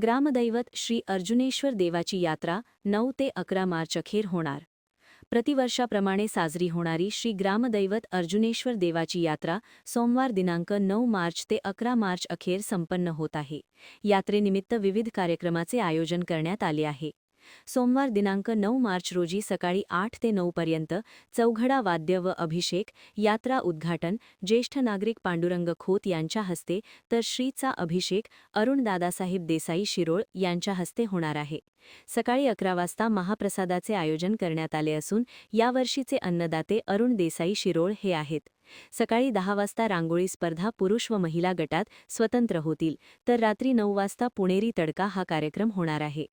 ग्रामदैवत श्री अर्जुनेश्वर देवाची यात्रा 9 ते 11 मार्च अखेर होणार। प्रतिवर्षाप्रमाणे साजरी होणारी श्री ग्रामदैवत अर्जुनेश्वर देवाची यात्रा सोमवार दिनांक 9 मार्च ते 11 मार्च अखेर संपन्न होत आहे। यात्रेनिमित्त विविध कार्यक्रमाचे आयोजन करण्यात आले आहे। सोमवार दिनांक 9 मार्च रोजी सकाळी 8 ते 9 पर्यंत चौघडा वाद्य व अभिषेक, यात्रा उद्घाटन ज्येष्ठ नागरिक पांडुरंग खोत यांच्या हस्ते तर श्रीचा अभिषेक अरुण दादासाहेब देसाई शिरोळ यांच्या हस्ते होणार आहे। सकाळी 11 वाजता महाप्रसादाचे आयोजन करण्यात आले असून यावर्षीचे अन्नदाते अरुण देसाई शिरोळ हे आहेत। सकाळी 10 वाजता रांगोळी स्पर्धा पुरुष व महिला गटात स्वतंत्र होतील, तर रात्री 9 वाजता पुणेरी तडका हा कार्यक्रम होणार आहे।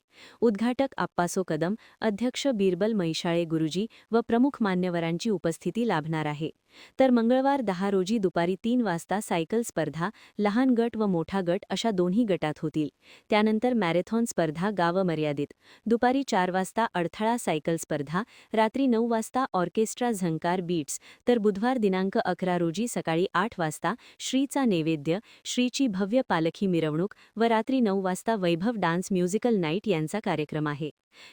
उद्घाटक आप्पासो कदम, अध्यक्ष बिरबल मैशाळे गुरुजी व प्रमुख मान्यवरांची उपस्थिती लाभणार आहे। तर मंगळवार 10 रोजी दुपारी 3 वाजता सायकल स्पर्धा लहान गट व मोठा गट अशा दोन्ही गटात होतील। त्यानंतर मॅरेथॉन स्पर्धा गाव मर्यादित, दुपारी 4 वाजता अडथळा सायकल स्पर्धा, रात्री 9 वाजता ऑर्केस्ट्रा झंकार बीट्स, तर बुधवार दिनांक 11 रोजी सकाळी 8 वाजता श्रीचा नैवेद्य, श्रीची भव्य पालखी मिरवणूक व रात्री 9 वाजता वैभव डान्स म्युझिकल नाईट यांचा कार्यक्रम आहे।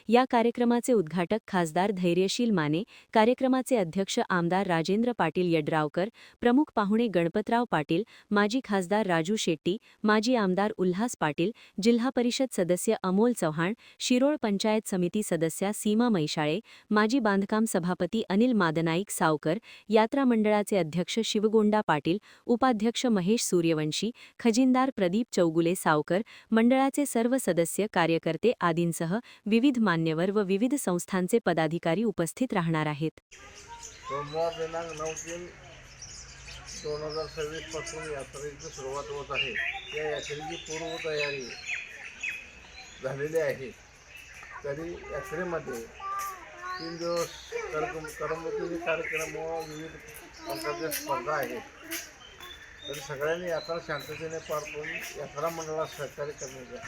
या कार्यक्रमाचे उद्घाटक खासदार धैर्यशील माने, कार्यक्रमाचे अध्यक्ष आमदार राजेंद्र पाटील यड्रावकर, प्रमुख पाहुणे गणपतराव पाटील, माजी खासदार राजू शेट्टी, माजी आमदार उल्हास पाटील, जिल्हा परिषद सदस्य अमोल चव्हाण, शिरोळ पंचायत समिती सदस्या सीमा मैशाळे, माजी बांधकाम सभापती अनिल मादनाईक सावकर, यात्रा मंडळाचे अध्यक्ष शिवगोंडा पाटील, उपाध्यक्ष महेश सूर्यवंशी, खजिनदार प्रदीप चौगुले सावकर, मंडळाचे सर्व सदस्य कार्यकर्ते आदींसह विविध मान्यवर व विविध संस्थांचे पदाधिकारी उपस्थित राहणार आहेत। सोमवार दिनांक 9/3/2026 पासून यात्रेची सुरुवात होत आहे। या यात्रेची पूर्वतयारी झालेली आहे। तरी यात्रेमध्ये 3 दिवस करमणुकीचे कार्यक्रम व विविध प्रकारच्या स्पर्धा आहेत। तरी सगळ्यांनी यात्रा शांततेने पार करून यात्रा मंडळास सहकार्य करण्याचा